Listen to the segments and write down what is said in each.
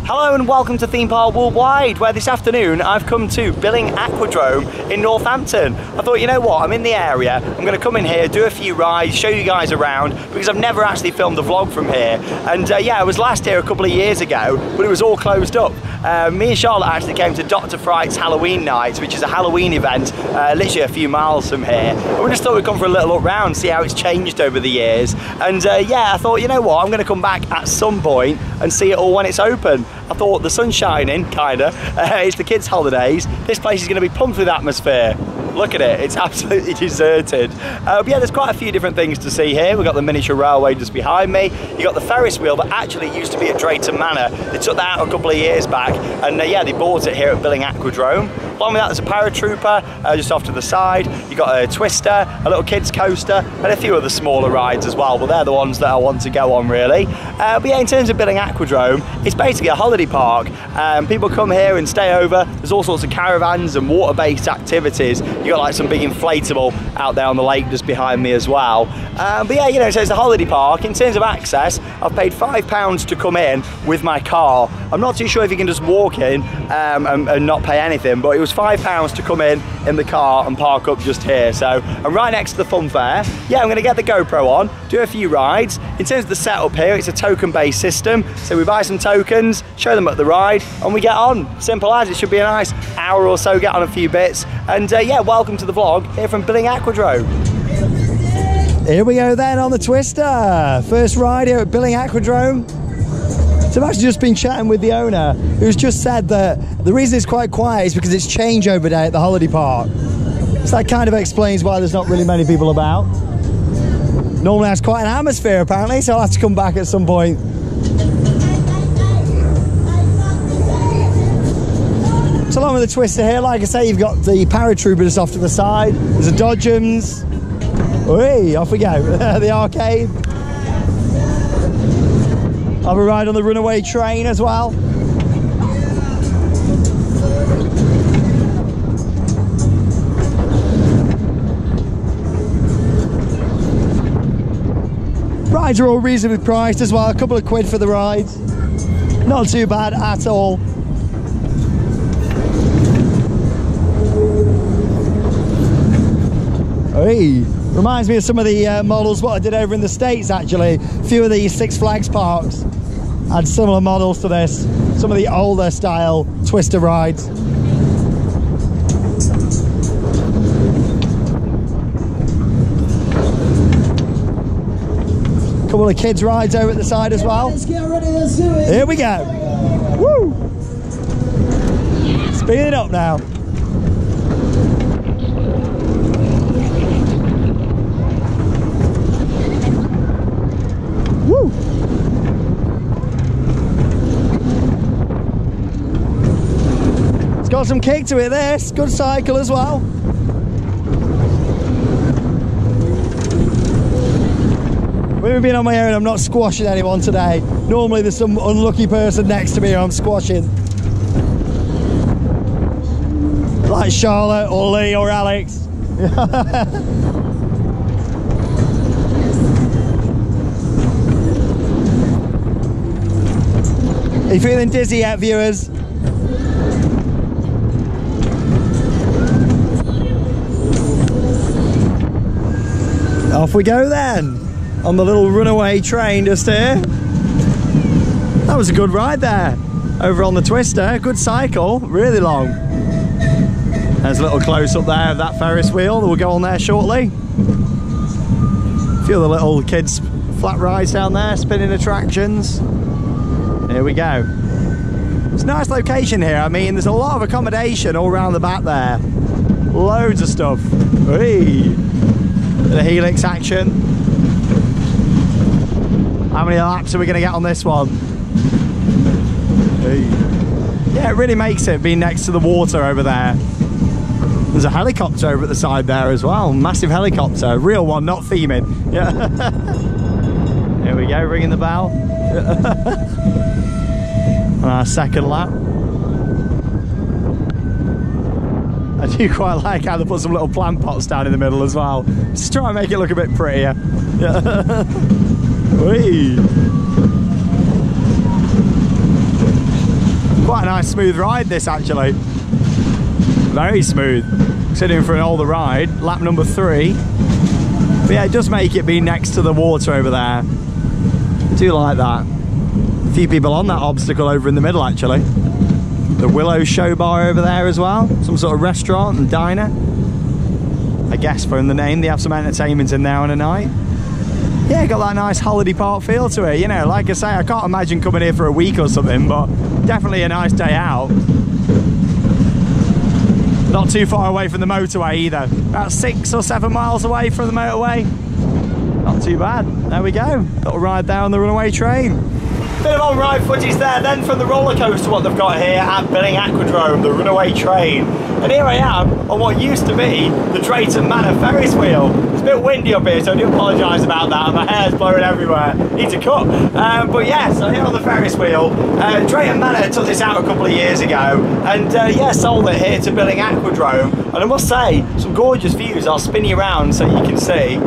Hello and welcome to Theme Park Worldwide, where this afternoon I've come to Billing Aquadrome in Northampton. I thought, you know what, I'm in the area, I'm going to come in here, do a few rides, show you guys around, because I've never actually filmed a vlog from here. And yeah, I was last here a couple of years ago, but it was all closed up. Me and Charlotte actually came to Dr. Fright's Halloween Nights, which is a Halloween event literally a few miles from here. And we just thought we'd come for a little look round, see how it's changed over the years. And yeah, I thought, you know what, I'm going to come back at some point and see it all when it's open. I thought the sun's shining, kinda. It's the kids' holidays. This place is going to be pumped with atmosphere. Look at it, it's absolutely deserted. But yeah, there's quite a few different things to see here. We've got the miniature railway just behind me. You've got the Ferris Wheel that actually used to be at Drayton Manor. They took that out a couple of years back, and yeah, they bought it here at Billing Aquadrome. Along with that, there's a Paratrooper just off to the side. You've got a Twister, a little kids coaster, and a few other smaller rides as well, but they're the ones that I want to go on, really. But yeah, in terms of Billing Aquadrome, it's basically a holiday park. People come here and stay over. There's all sorts of caravans and water-based activities. You've got like some big inflatable out there on the lake just behind me as well. But yeah, you know, so it's a holiday park. In terms of access, I've paid £5 to come in with my car. I'm not too sure if you can just walk in and not pay anything, but it was £5 to come in the car and park up just here. So I'm right next to the fun fair. Yeah, I'm going to get the GoPro on, do a few rides. In terms of the setup here, it's a token-based system. So we buy some tokens, show them at the ride, and we get on. Simple as. It should be a nice hour or so, get on a few bits. And yeah, welcome to the vlog here from Billing Aquadrome. Here we go then on the Twister. First ride here at Billing Aquadrome. So I've actually just been chatting with the owner, who's just said that the reason it's quite quiet is because it's changeover day at the holiday park. So that kind of explains why there's not really many people about. Normally has quite an atmosphere apparently, so I'll have to come back at some point. So along with the Twister here, like I say, you've got the Paratrooper just off to the side. There's a Dodgems. Hey, off we go. The arcade. I'll have a ride on the Runaway Train as well. Rides are all reasonably priced as well, a couple of quid for the rides. Not too bad at all. Hey, reminds me of some of the models what I did over in the States actually. A few of the Six Flags parks had similar models to this. Some of the older style Twister rides. Couple of kids rides over at the side as well. Let's get ready, let's do it. Here we go. Woo! Speeding up now. Woo! It's got some kick to it, this. Good cycle as well. When we've been on my own, I'm not squashing anyone today. Normally there's some unlucky person next to me who I'm squashing. Like Charlotte or Lee or Alex. Are you feeling dizzy yet, viewers? Off we go then, on the little Runaway Train just here. That was a good ride there, over on the Twister. Good cycle, really long. There's a little close-up there of that Ferris wheel. We'll go on there shortly. A few of the little kids' flat rides down there, spinning attractions. Here we go. It's a nice location here. I mean, there's a lot of accommodation all around the back there. Loads of stuff. Hey. The Helix action. How many laps are we going to get on this one? Hey. Yeah, it really makes it being next to the water over there. There's a helicopter over at the side there as well. Massive helicopter. Real one, not theming. Yeah. Here we go, ringing the bell. On our second lap. I do quite like how they put some little plant pots down in the middle as well. Just try and make it look a bit prettier. quite a nice smooth ride this actually. Very smooth. Sitting for an older ride, lap number 3. But yeah, it does make it be next to the water over there. I do like that. A few people on that obstacle over in the middle actually. The Willow Show Bar over there as well. Some sort of restaurant and diner. I guess from the name they have some entertainment in there on a night. Yeah, got that nice holiday park feel to it. You know, like I say, I can't imagine coming here for a week or something, but definitely a nice day out. Not too far away from the motorway either. About 6 or 7 miles away from the motorway. Not too bad. There we go. Little ride down the Runaway Train. Bit of on-ride footage there then from the roller coaster what they've got here at Billing Aquadrome, the Runaway Train. And here I am on what used to be the Drayton Manor Ferris Wheel. It's a bit windy up here, so I do apologise about that. My hair's blowing everywhere. Need to cut. But yeah, so here on the Ferris Wheel, Drayton Manor took this out a couple of years ago, and yeah, sold it here to Billing Aquadrome. And I must say, some gorgeous views. I'll spin you around so you can see.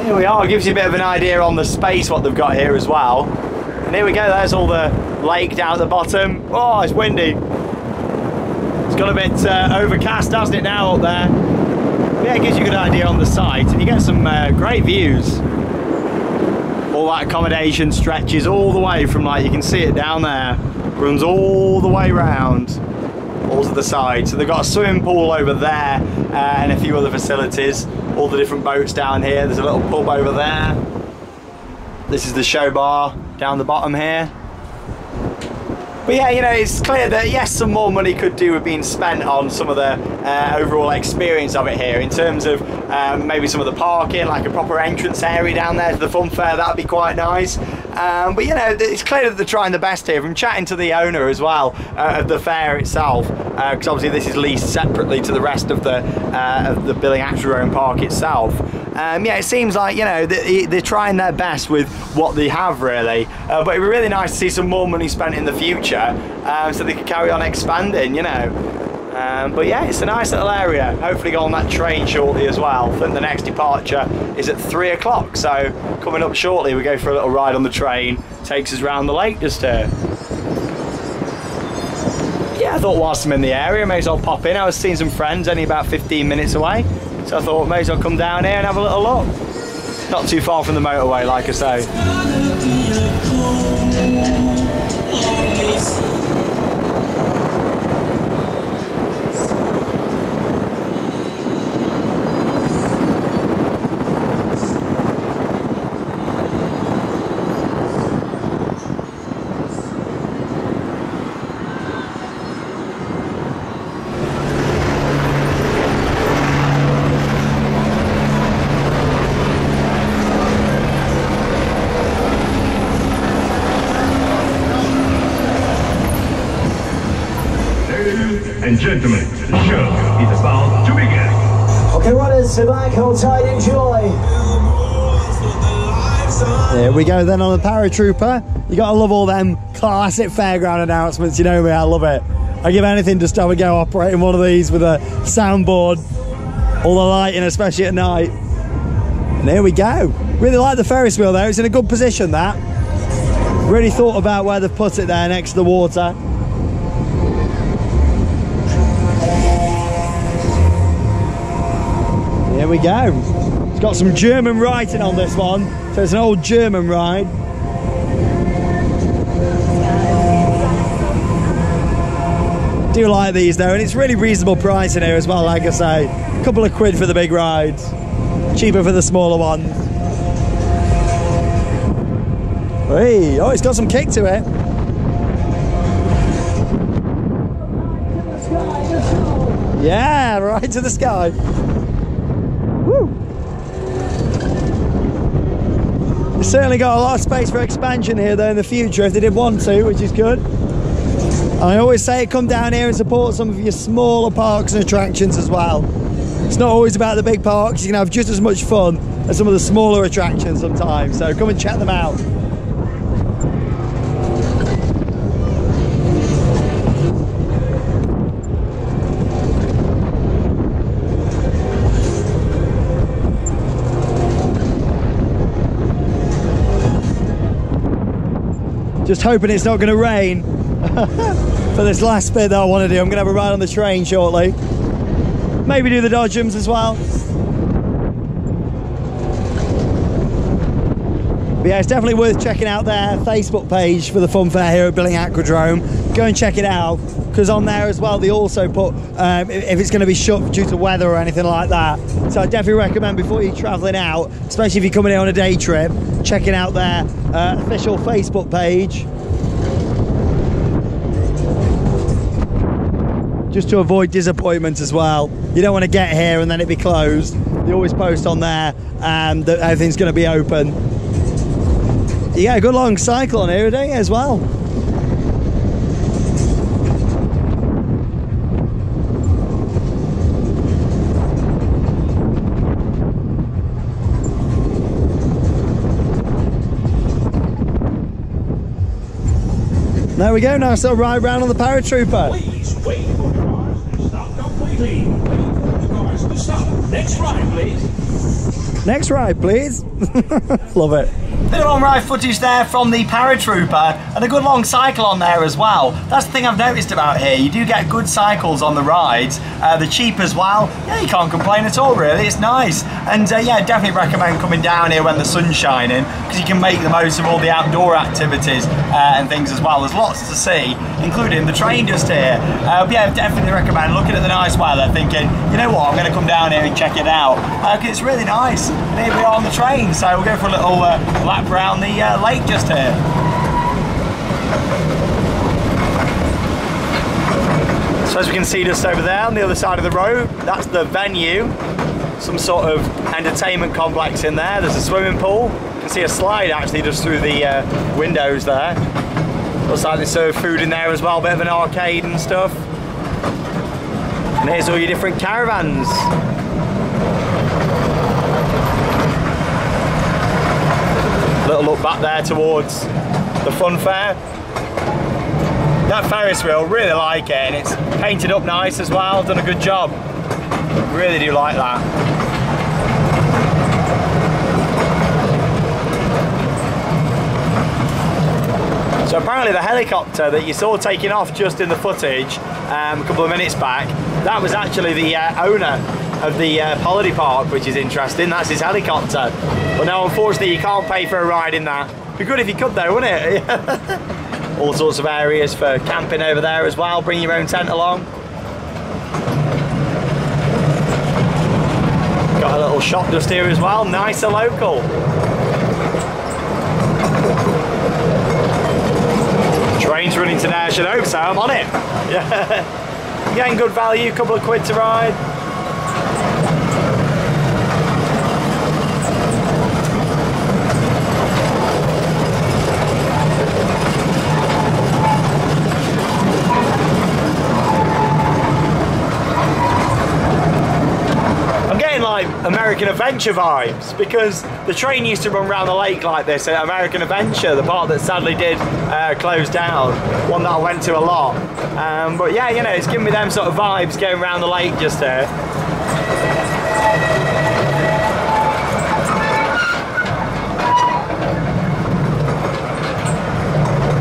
Here we are, it gives you a bit of an idea on the space what they've got here as well. And here we go, there's all the lake down at the bottom. Oh, it's windy. It's got a bit overcast, hasn't it, now up there? But yeah, it gives you a good idea on the site, and you get some great views. All that accommodation stretches all the way from, like, you can see it down there, runs all the way round. All to the side. So they've got a swimming pool over there and a few other facilities. All the different boats down here. There's a little pub over there. This is the show bar down the bottom here. But yeah, you know, it's clear that yes, some more money could do with being spent on some of the overall experience of it here, in terms of maybe some of the parking, like a proper entrance area down there to the fun fair. That'd be quite nice. But you know, it's clear that they're trying the best here. From chatting to the owner as well of the fair itself, because obviously this is leased separately to the rest of the Billing Aquadrome park itself. Yeah, it seems like, you know, they're trying their best with what they have, really. But it'd be really nice to see some more money spent in the future, so they can carry on expanding, you know. But yeah, it's a nice little area. Hopefully go on that train shortly as well. I think the next departure is at 3 o'clock, so coming up shortly we go for a little ride on the train. Takes us round the lake just here. Yeah, I thought whilst I'm in the area, may as well pop in. I was seeing some friends only about 15 minutes away, so I thought may as well come down here and have a little look. Not too far from the motorway, like I say. And gentlemen, the show is about to begin. Okay, runners, sit back, hold tight, enjoy. Here we go then on the Paratrooper. You gotta love all them classic fairground announcements, you know me, I love it. I give anything to have a go operating one of these with a soundboard, all the lighting, especially at night. And here we go. Really like the Ferris wheel there, it's in a good position, that. Really thought about where they've put it there next to the water. Here we go. It's got some German writing on this one, so it's an old German ride. Do like these though, and it's really reasonable price in here as well, like I say. A couple of quid for the big rides, cheaper for the smaller ones. Hey, oh, it's got some kick to it. Yeah, right to the sky. Woo! It's certainly got a lot of space for expansion here though in the future if they did want to, which is good. I always say come down here and support some of your smaller parks and attractions as well. It's not always about the big parks, you can have just as much fun as some of the smaller attractions sometimes, so come and check them out. Just hoping it's not going to rain for this last bit that I want to do. I'm going to have a ride on the train shortly. Maybe do the dodgems as well. But yeah, it's definitely worth checking out their Facebook page for the fun fair here at Billing Aquadrome. Go and check it out, because on there as well they also put if it's going to be shut due to weather or anything like that. So I definitely recommend, before you're travelling out, especially if you're coming in on a day trip, checking out their official Facebook page, just to avoid disappointment as well. You don't want to get here and then it be closed. They always post on there that everything's going to be open. You get a good long cycle on here today as well. There we go, now so right round on the Paratrooper. Please wait for the cars to stop completely. Wait for the cars to stop. Next ride, please. Next ride, please. Love it. Bit of on-ride footage there from the Paratrooper, and a good long cycle on there as well. That's the thing I've noticed about here. You do get good cycles on the rides. They're cheap as well. Yeah, you can't complain at all, really. It's nice. And yeah, definitely recommend coming down here when the sun's shining, because you can make the most of all the outdoor activities and things as well. There's lots to see, including the train just here. But yeah, definitely recommend looking at the nice weather, thinking, you know what, I'm going to come down here and check it out, because it's really nice. And here we are on the train, so we'll go for a little lap around the lake just here. So as we can see just over there on the other side of the road, that's the venue. Some sort of entertainment complex in there. There's a swimming pool. You can see a slide actually just through the windows there. Looks like they serve food in there as well, bit of an arcade and stuff. And here's all your different caravans. Little look back there towards the fun fair. That Ferris wheel, really like it, and it's painted up nice as well, done a good job. Really do like that. So apparently the helicopter that you saw taking off just in the footage a couple of minutes back, that was actually the owner of the holiday park, which is interesting. That's his helicopter. But no, unfortunately you can't pay for a ride in that. It'd be good if you could though, wouldn't it? All sorts of areas for camping over there as well. Bring your own tent along. Got a little shop just here as well, nice and local. Train's running today, I should hope so, I'm on it. Yeah. Getting good value, a couple of quid to ride. Like American Adventure vibes, because the train used to run around the lake like this at American Adventure, the part that sadly did close down, one that I went to a lot. But yeah, you know, it's giving me them sort of vibes going around the lake just here.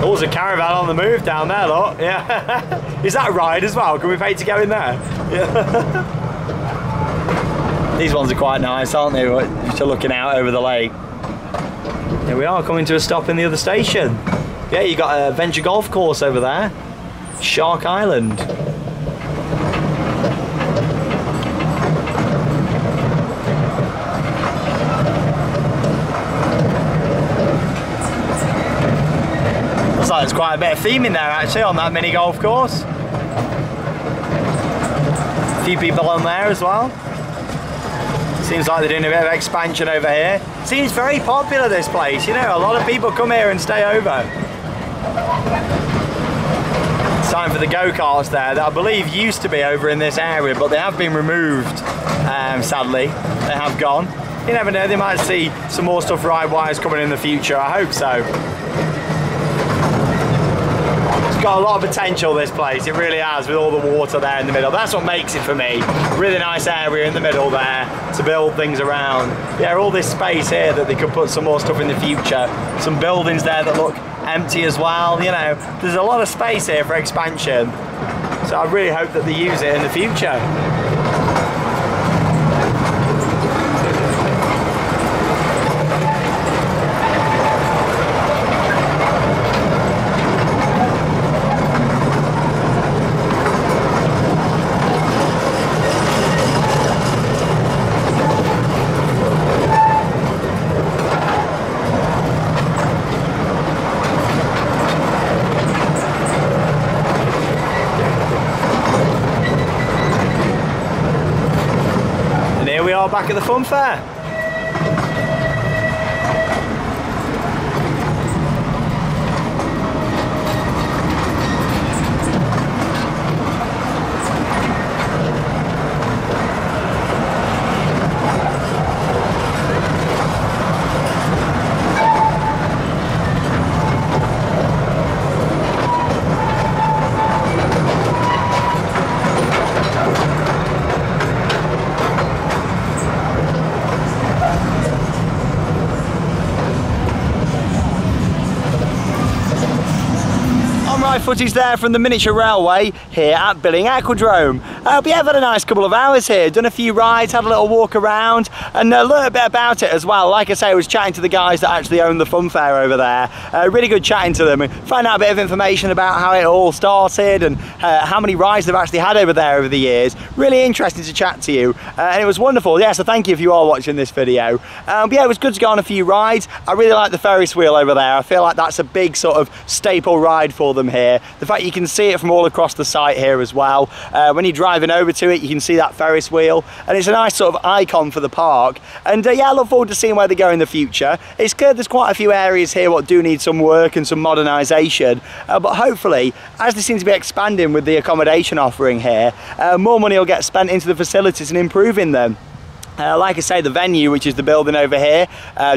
Oh, there's a caravan on the move down there, look. Yeah. Is that a ride as well? Can we pay to go in there? Yeah. These ones are quite nice, aren't they? Just looking out over the lake. Here we are, coming to a stop in the other station. Yeah, you got a venture golf course over there. Shark Island. Looks like there's quite a bit of theme in there actually on that mini golf course. A few people on there as well. Seems like they're doing a bit of expansion over here. Seems very popular, this place, you know, a lot of people come here and stay over. It's time for the go-karts there, that I believe used to be over in this area, but they have been removed, sadly. They have gone. You never know, they might see some more stuff ride-wise coming in the future, I hope so. It's got a lot of potential, this place, it really has, with all the water there in the middle. That's what makes it for me. Really nice area in the middle there to build things around. Yeah, all this space here that they could put some more stuff in the future. Some buildings there that look empty as well. You know, there's a lot of space here for expansion. So I really hope that they use it in the future. Back at the fun fair. Footage there from the miniature railway here at Billing Aquadrome. But yeah, I've had a nice couple of hours here, done a few rides, had a little walk around and learned a bit about it as well. Like I say, I was chatting to the guys that actually own the fun fair over there. Really good chatting to them and find out a bit of information about how it all started and how many rides they've actually had over there over the years. Really interesting to chat to you and it was wonderful. Yeah, so thank you if you are watching this video. But yeah, it was good to go on a few rides. I really like the Ferris wheel over there. I feel like that's a big sort of staple ride for them here. The fact you can see it from all across the site here as well. When you're driving over to it, you can see that Ferris wheel and it's a nice sort of icon for the park. And yeah, I look forward to seeing where they go in the future. It's good, there's quite a few areas here what do need some work and some modernisation. But hopefully, as they seem to be expanding with the accommodation offering here, more money will get spent into the facilities and improving them. Like I say, the venue, which is the building over here,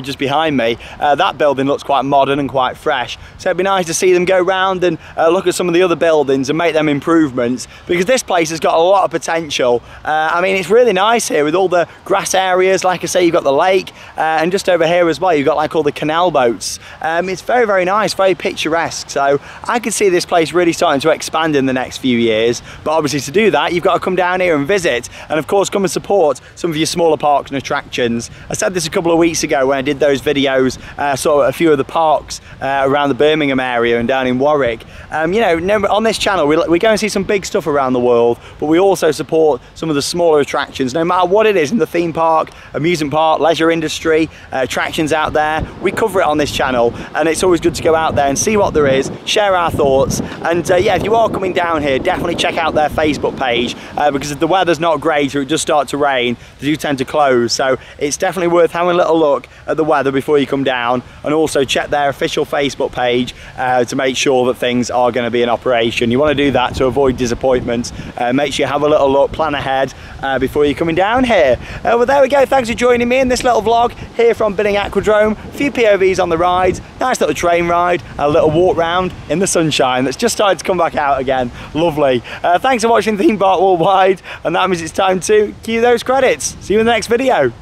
just behind me, that building looks quite modern and quite fresh. So it'd be nice to see them go round and look at some of the other buildings and make them improvements, because this place has got a lot of potential. I mean, it's really nice here with all the grass areas. Like I say, you've got the lake, and just over here as well, you've got like all the canal boats. It's very, very nice, very picturesque. So I could see this place really starting to expand in the next few years. But obviously to do that, you've got to come down here and visit, and of course come and support some of your smaller parks and attractions. I said this a couple of weeks ago when I did those videos, saw a few of the parks around the Birmingham area and down in Warwick. You know, on this channel we go and see some big stuff around the world, but we also support some of the smaller attractions, no matter what it is in the theme park, amusement park, leisure industry, attractions out there. We cover it on this channel, and it's always good to go out there and see what there is, share our thoughts. And yeah, if you are coming down here, definitely check out their Facebook page, because if the weather's not great or it does start to rain, they do tend to close. So it's definitely worth having a little look at the weather before you come down, and also check their official Facebook page to make sure that things are going to be in operation. You want to do that to avoid disappointment. Make sure you have a little look, plan ahead before you're coming down here. Well, there we go. Thanks for joining me in this little vlog here from Billing Aquadrome. A few POVs on the rides, nice little train ride, a little walk round in the sunshine that's just started to come back out again. Lovely. Thanks for watching Theme Park Worldwide, and that means it's time to cue those credits. See you in the next video.